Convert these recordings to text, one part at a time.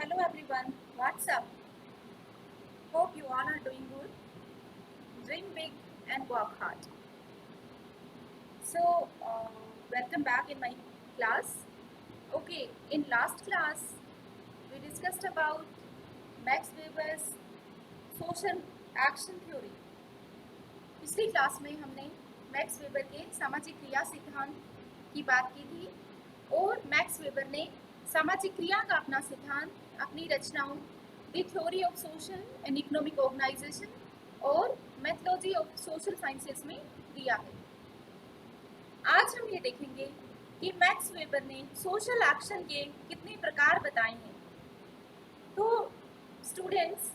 Hello everyone, what's up? Hope you all are doing good. Dream big and work hard. Welcome back in my class. Okay, in last class, we discussed about Max Weber's social action theory. पिछली class में हमने max weber के सामाजिक क्रिया सिद्धांत की बात की थी और मैक्स वेबर ने सामाजिक क्रिया का अपना सिद्धांत अपनी रचनाओं the theory of social and economic organization और मेथोडोलॉजी ऑफ सोशल साइंसेस में दिया है। आज हम ये देखेंगे कि मैक्स वेबर ने सोशल एक्शन के कितने प्रकार बताए हैं। तो स्टूडेंट्स,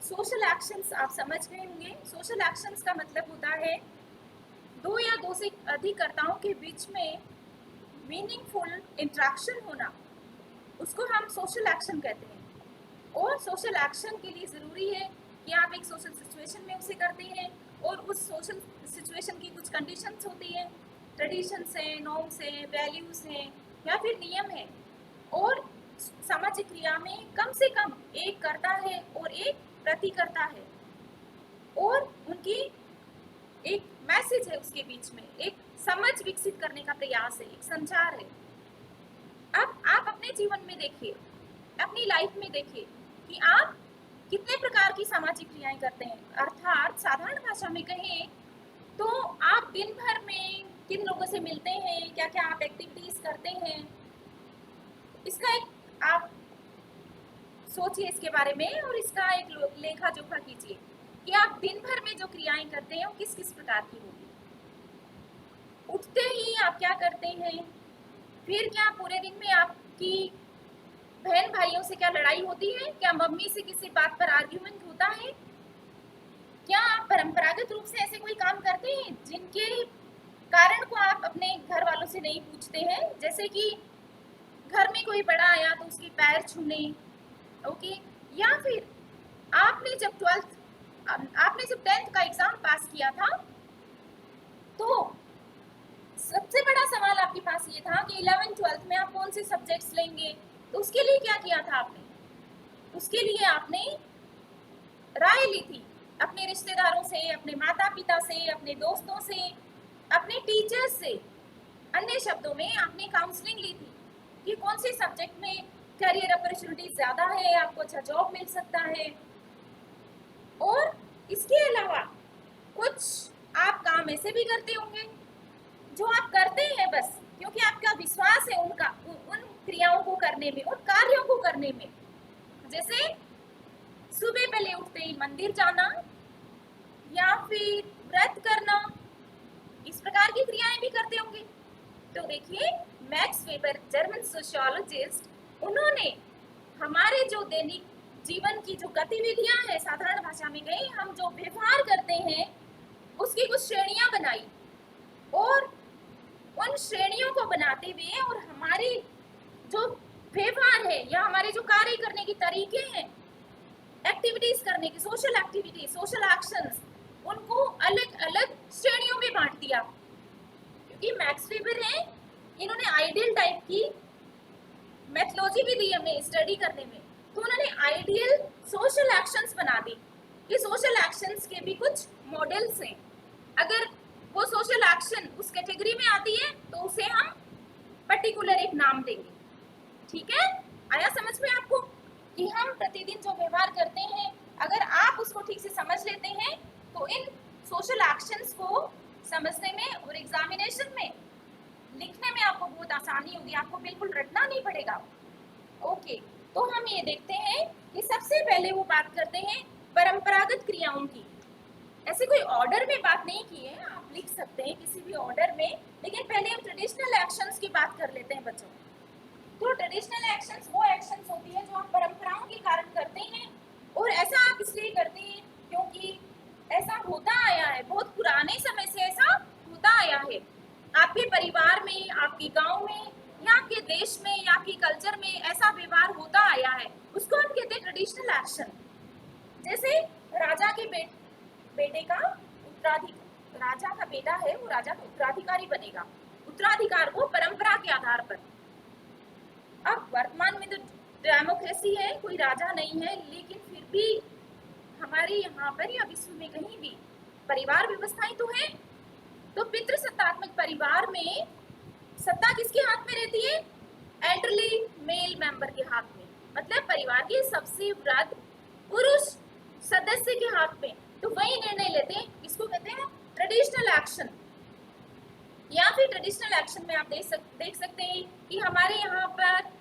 सोशल एक्शंस आप समझ गए होंगे। सोशल एक्शंस का मतलब होता है दो या दो से अधिक कर्ताओं के बीच में मीनिंगफुल इंटरेक्शन होना, उसको हम सोशल एक्शन कहते हैं। और सोशल एक्शन के लिए ज़रूरी है कि आप एक सोशल सिचुएशन में उसे करते हैं और उस सोशल सिचुएशन की कुछ कंडीशंस होती हैं, ट्रेडिशंस हैं, नॉर्म्स हैं, वैल्यूज़ हैं या फिर नियम हैं। और सामाजिक क्रिया में कम से कम एक कर्ता है और एक प्रतिकर्ता है और उनकी एक मैसेज है, उसके बीच में एक समझ विकसित करने का प्रयास है, एक संचार है। अब आप अपने जीवन में देखिए, अपनी लाइफ में देखिए कि आप कितने प्रकार की सामाजिक क्रियाएं करते हैं। अर्थात साधारण भाषा में कहें तो आप दिन भर में किन लोगों से मिलते हैं, क्या क्या आप एक्टिविटीज करते हैं, इसका एक आप सोचिए इसके बारे में और इसका एक लेखा जोखा कीजिए कि आप दिन भर में जो क्रियाएं करते हैं वो किस किस प्रकार की होगी। उठते ही आप क्या करते हैं, फिर क्या पूरे दिन में आपकी बहन भाइयों से क्या लड़ाई होती है, क्या मम्मी से किसी बात पर आर्ग्यूमेंट होता है, क्या आप परंपरागत रूप से ऐसे कोई काम करते हैं जिनके कारण को आप अपने घर वालों से नहीं पूछते हैं, जैसे कि घर में कोई बड़ा आया तो उसके पैर छूने, ओके, या फिर आपने जब 10th का एग्जाम पास किया था तो सबसे बड़ा सवाल आपके पास ये था कि 11th-12th में आप कौन से सब्जेक्ट्स लेंगे। तो उसके लिए क्या किया था आपने, उसके लिए आपने राय ली थी अपने रिश्तेदारों से, अपने माता पिता से, अपने दोस्तों से, अपने टीचर्स से। अन्य शब्दों में आपने काउंसलिंग ली थी कि कौन से सब्जेक्ट में करियर अपॉर्चुनिटी ज़्यादा है, आपको अच्छा जॉब मिल सकता है। और इसके अलावा कुछ आप काम ऐसे भी करते होंगे जो आप करते हैं बस क्योंकि आपका विश्वास है उन क्रियाओं को करने में, उन कार्यों को करने में। जैसे सुबह पहले उठते ही मंदिर जाना या फिर व्रत करना, इस प्रकार की क्रियाएं भी करते होंगे। तो देखिए, मैक्स वेबर जर्मन सोशियोलॉजिस्ट, उन्होंने हमारे जो दैनिक जीवन की जो गतिविधियां हैं, साधारण भाषा में कहें हम जो व्यवहार करते हैं, उसकी कुछ श्रेणियां बनाई और उन श्रेणियों को बनाते हुए और हमारे जो व्यवहार है या हमारे जो कार्य करने के तरीके हैं, एक्टिविटीज करने की, सोशल एक्टिविटी, सोशल एक्शंस, उनको अलग अलग श्रेणियों में बांट दिया। क्योंकि मैक्स वेबर है, इन्होंने आइडियल टाइप की मेथोडोलॉजी भी दी हमें स्टडी करने में, तो उन्होंने आइडियल सोशल एक्शंस बना दी कि सोशल एक्शंस के भी कुछ मॉडल्स हैं। अगर वो सोशल एक्शन उस कैटेगरी में आती है तो उसे हम पर्टिकुलर एक नाम देंगे। ठीक है, आया समझ में आपको कि हम प्रतिदिन जो व्यवहार करते हैं, अगर आप उसको ठीक से समझ लेते हैं तो इन सोशल एक्शंस को समझने में और एग्जामिनेशन में लिखने में आपको बहुत आसानी होगी, आपको बिल्कुल रटना नहीं पड़ेगा। ओके, तो हम ये देखते हैं कि सबसे पहले वो बात करते हैं परंपरागत क्रियाओं की। ऐसे कोई ऑर्डर में बात नहीं की है, आप लिख सकते हैं किसी भी ऑर्डर में, लेकिन पहले हम ट्रेडिशनल एक्शंस की बात कर लेते हैं बच्चों। तो ट्रेडिशनल एक्शंस वो एक्शंस होती है जो आप परंपराओं के कारण करते हैं, और ऐसा आप इसलिए करते हैं क्योंकि ऐसा होता आया है, बहुत पुराने समय से ऐसा होता आया है। आपके परिवार में, आपके गांव में या आपके देश में या आपके कल्चर में ऐसा व्यवहार होता आया है, उसको हम कहते हैं ट्रेडिशनल एक्शन। जैसे राजा के बेटे का उत्तराधिकार, राजा का बेटा है वो राजा का उत्तराधिकारी बनेगा, उत्तराधिकार को परंपरा के आधार पर। अब वर्तमान में तो डेमोक्रेसी है, कोई राजा नहीं है, लेकिन फिर भी हमारे यहाँ पर या विश्व में कहीं भी परिवार व्यवस्थाएं तो है। तो पितृसत्तात्मक परिवार में सत्ता किसके हाथ में रहती है? एल्डरली मेल मेंबर के हाथ में, मतलब परिवार के सबसे वृद्ध पुरुष सदस्य के हाथ में। तो वही निर्णय लेते हैं, इसको कहते हैं ट्रेडिशनल एक्शन। या फिर ट्रेडिशनल एक्शन में आप देख सकते हैं कि हमारे यहाँ पर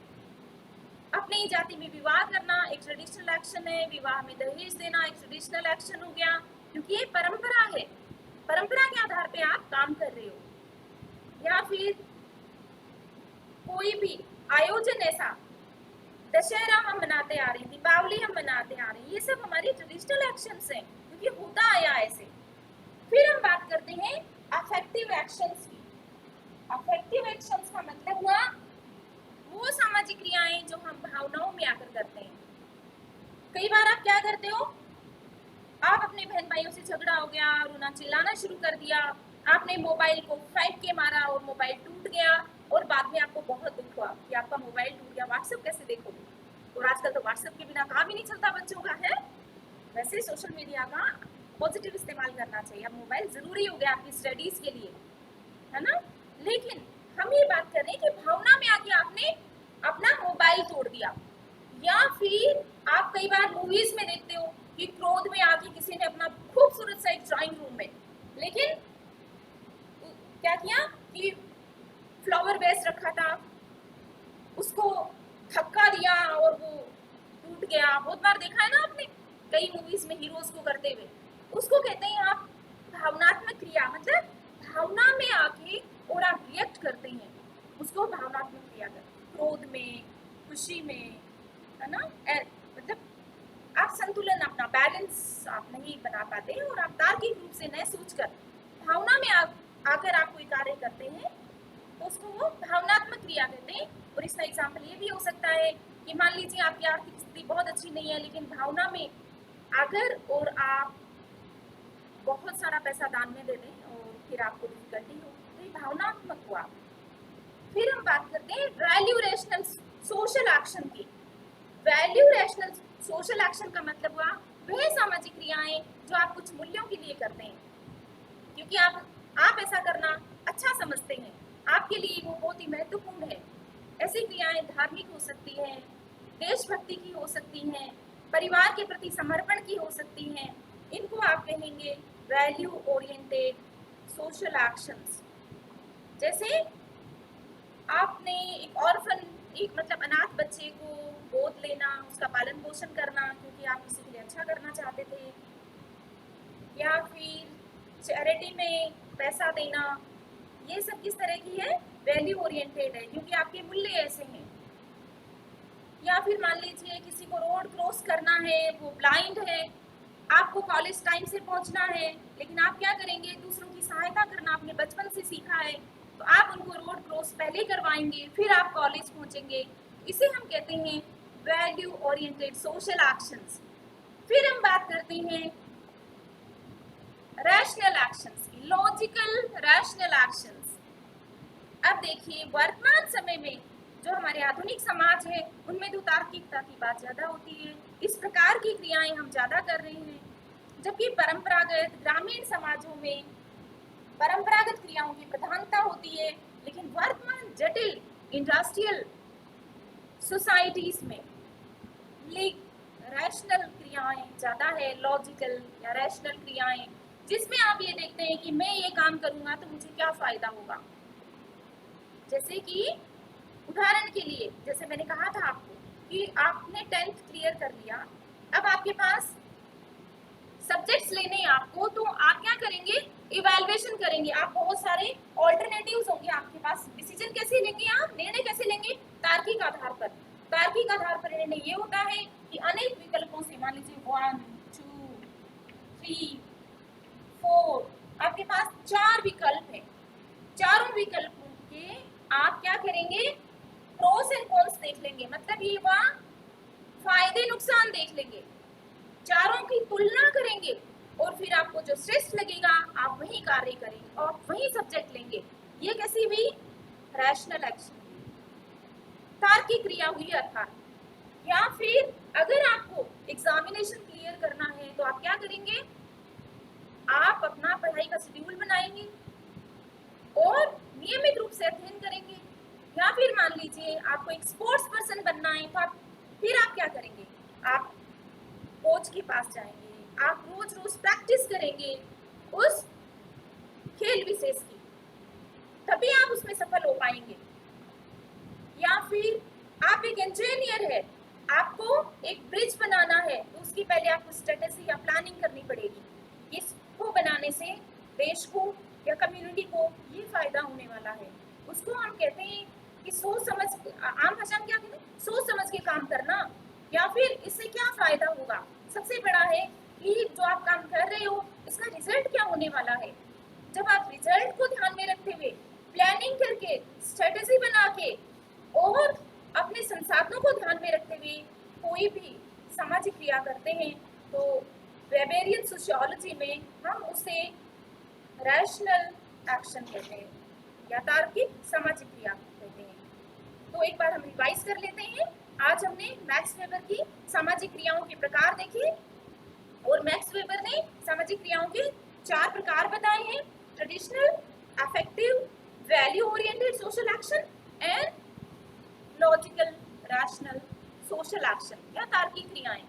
अपनी जाति में विवाह करना एक ट्रेडिशनल एक्शन है, विवाह में दहेज देना एक ट्रेडिशनल एक्शन हो गया, क्योंकि ये परंपरा है, परंपरा के आधार पे आप काम कर रहे हो। या फिर कोई भी आयोजन ऐसा, दशहरा हम मनाते आ रहे हैं, दीपावली हम मनाते आ रहे हैं, ये सब हमारे ट्रेडिशनल एक्शंस हैं, क्योंकि होता आया ऐसे। फिर हम बात करते हैं अफेक्टिव एक्शंस की। अफेक्टिव एक्शंस का मतलब हुआ वो सामाजिक क्रियाएं जो हम भावनाओं में आकर करते हैं। कई बार आप क्या करते हो, आप अपने बहन भाइयों से झगड़ा हो गया, रोना चिल्लाना शुरू कर दिया, आपने मोबाइल को फेंक के मारा और मोबाइल टूट गया, और बाद में आपको बहुत दुख हुआ कि आपका मोबाइल टूट गया, व्हाट्सएप कैसे देखोगे। और आजकल तो व्हाट्सएप के बिना काम ही नहीं चलता बच्चों का है। वैसे सोशल मीडिया का पॉजिटिव इस्तेमाल करना चाहिए, अब मोबाइल जरूरी हो गया आपकी स्टडीज के लिए, है ना। लेकिन हम ये बात कर रहे हैं कि भावना में आके आपने अपना मोबाइल तोड़ दिया। या फिर आप कई बार मूवीज में देखते हो कि क्रोध में आके किसी ने अपना खूबसूरत सा एक ड्राइंग रूम में, लेकिन क्या किया कि फ्लावर वेस रखा था, उसको धक्का दिया और वो टूट गया। बहुत बार देखा है ना आपने कई मूवीज में हीरोज को करते हुए। उसको कहते हैं आप भावनात्मक क्रिया, मतलब भावना में आके और आप रिएक्ट करते हैं, उसको भावनात्मक क्रिया करते हैं। क्रोध में, खुशी में, है ना, मतलब आप संतुलन, अपना बैलेंस आप नहीं बना पाते हैं और आप तार्किक रूप से न सोचकर भावना में आकर आप कोई कार्य करते हैं, तो उसको वो भावनात्मक क्रिया कहते हैं। और इसका एग्जाम्पल ये भी हो सकता है कि मान लीजिए आपकी आर्थिक स्थिति बहुत अच्छी नहीं है, लेकिन भावना में आकर और आप बहुत सारा पैसा दान में दे दें और फिर आपको डिफिकल्टी हो, तो ये भावनात्मक हुआ। फिर हम बात करते हैं वैल्यू रैशनल सोशल एक्शन की। वैल्यू रैशनल सोशल एक्शन का मतलब हुआ वह सामाजिक क्रियाएं जो आप कुछ मूल्यों के लिए करते हैं, क्योंकि आप ऐसा करना अच्छा समझते हैं, आपके लिए वो बहुत ही महत्वपूर्ण है। ऐसी क्रियाएं धार्मिक हो सकती हैं, देशभक्ति की हो सकती हैं, परिवार के प्रति समर्पण की हो सकती हैं। इनको आप कहेंगे वैल्यू ओरिएंटेड सोशल एक्शंस। जैसे आपने एक ऑर्फन, एक मतलब अनाथ बच्चे को गोद लेना, उसका पालन पोषण करना, क्योंकि आप किसी के लिए अच्छा करना चाहते थे। या फिर चैरिटी में पैसा देना, ये सब किस तरह की है? वैल्यू ओरिएंटेड है, क्योंकि आपके मूल्य ऐसे हैं। या फिर मान लीजिए किसी को रोड क्रॉस करना है, वो ब्लाइंड है, आपको कॉलेज टाइम से पहुंचना है, लेकिन आप क्या करेंगे? दूसरों की सहायता करना आपने बचपन से सीखा है, तो आप उनको रोड क्रॉस पहले करवाएंगे, फिर आप कॉलेज पहुंचेंगे। इसे हम कहते हैं वैल्यू ओरिएंटेड सोशल एक्शंस। फिर हम बात करते हैं रैशनल एक्शंस की, लॉजिकल रैशनल एक्शंस। अब देखिए वर्तमान समय में जो हमारे आधुनिक समाज है, उनमें तो तार्किकता की बात ज्यादा होती है, इस प्रकार की क्रियाएं हम ज्यादा कर रहे हैं, जबकि परंपरागत ग्रामीण समाजों में परंपरागत क्रियाओं की प्रधानता होती है। लेकिन वर्तमान जटिल इंडस्ट्रियल सोसाइटीज में रैशनल क्रियाएं ज्यादा है, लॉजिकल या रैशनल क्रियाएं, जिसमें आप ये देखते हैं कि मैं ये काम करूंगा तो मुझे क्या फायदा होगा। जैसे कि उदाहरण के लिए, जैसे मैंने कहा था आपको कि आपने 10th क्लियर कर लिया, अब आपके पास सब्जेक्ट्स लेने हैं आपको, तो आप क्या करेंगे? इवैल्यूएशन करेंगे। आप बहुत सारे ऑल्टरनेटिव्स होंगे आपके पास, डिसीजन कैसे लेंगे? आप निर्णय कैसे लेंगे? तार्किक आधार पर। तार्किक आधार पर निर्णय ये होता है कि अनेक विकल्पों से, मान लीजिए 1 2 3 4, आपके पास 4 विकल्प हैं, चारों विकल्पों के आप क्या करेंगे? प्रोस एंड कॉन्स देख लेंगे, मतलब ये वहाँ फायदे नुकसान देख लेंगे, चारों की तुलना करेंगे, और फिर आपको जो श्रेष्ठ लगेगा आप वही कार्य करेंगे और वही सब्जेक्ट लेंगे। ये कैसी हुई? रैशनल एक्शन, तार्किक क्रिया हुई। अर्थात एग्जामिनेशन क्लियर करना है तो आप क्या करेंगे, आप अपना पढ़ाई का शेड्यूल बनाएंगे और नियमित रूप से अध्ययन करेंगे। या फिर मान लीजिए आपको एक स्पोर्ट्स पर्सन बनना है तो फिर आप क्या करेंगे, आप कोच के पास जाएंगे, आप रोज रोज प्रैक्टिस करेंगे उस खेल विशेष की, तभी आप उसमें सफल हो पाएंगे। या फिर आप एक इंजीनियर है, आपको एक ब्रिज बनाना है तो उसकी पहले आपको स्ट्रेटेजी या प्लानिंग करनी पड़ेगी। इसको बनाने से देश को या कम्युनिटी को ये फायदा होने वाला है। उसको हम कहते हैं कि सोच समझ, आम भाषा में क्या कहते हैं, सोच समझ के काम करना। या फिर इससे क्या फायदा होगा, सबसे बड़ा है कि जो आप काम कर रहे हो इसका रिजल्ट क्या होने वाला है। जब आप रिजल्ट को ध्यान में रखते हुए प्लानिंग करके स्ट्रेटेजी बना के और अपने संसाधनों को ध्यान में रखते हुए कोई भी सामाजिक क्रिया करते हैं तो वेबेरियन सोशियोलॉजी में हम उसे रैशनल एक्शन कहते हैं या तार्किक सामाजिक क्रिया कहते हैं। तो एक बार हम रिवाइज कर लेते हैं। आज हमने मैक्स वेबर की सामाजिक क्रियाओं के प्रकार देखे और मैक्स वेबर ने सामाजिक क्रियाओं के 4 प्रकार बताए हैं, traditional, affective, value oriented social action and logical rational social action या तार्किक क्रियाएं।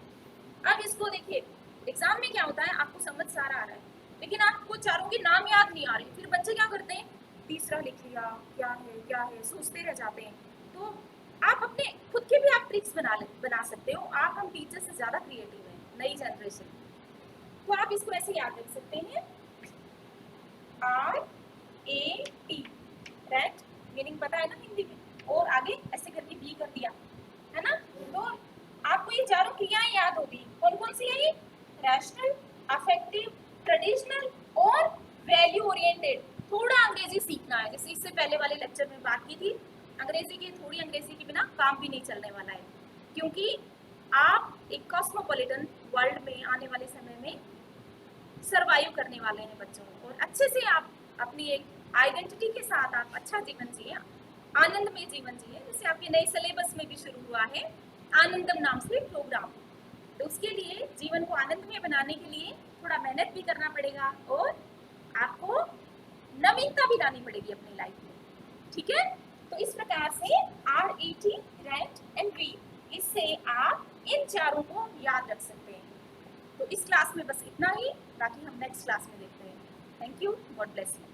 अब इसको देखिए, एग्जाम में क्या होता है, आपको समझ सारा आ रहा है लेकिन आपको चारों के नाम याद नहीं आ रहे, फिर बच्चे क्या करते हैं, तीसरा लिख लिया, क्या है सोचते रह जाते हैं। तो आप अपने खुद के भी आप ट्रिक्स बना सकते हो। आप हम टीचर से ज्यादा क्रिएटिव हैं, नई जनरेशन। तो आप इसको ऐसे याद रख सकते हैं, RAT, रैट मीनिंग पता है ना हिंदी में, और आगे ऐसे करके B कर दिया है ना। तो आपको ये चारों क्रियाएं याद होगी, कौन कौन सी है ये, रैशनल, अफेक्टिव, ट्रेडिशनल और वैल्यू ओरिएंटेड। थोड़ा अंग्रेजी सीखना है, जैसे इससे पहले वाले लेक्चर में बात की थी, थोड़ी अंग्रेजी के बिना काम भी नहीं चलने वाला है, क्योंकि आप एक कॉस्मोपॉलिटन वर्ल्ड में आने वाले समय में सरवाइव करने वाले हैं बच्चों, और अच्छे से आप अपनी एक आइडेंटिटी के साथ आप अच्छा जीवन जिए, आनंदमय जीवन जिए। जैसे आपके नए सिलेबस में भी शुरू हुआ है आनंदम नाम से प्रोग्राम। तो उसके लिए जीवन को आनंदमय बनाने के लिए थोड़ा मेहनत भी करना पड़ेगा और आपको नवीनता भी लानी पड़ेगी अपनी लाइफ में, ठीक है। तो इस प्रकार से RAT, रैट एंड रीड, इससे आप इन चारों को याद रख सकते हैं। तो इस क्लास में बस इतना ही, बाकी हम नेक्स्ट क्लास में देखते हैं। Thank you, God bless you.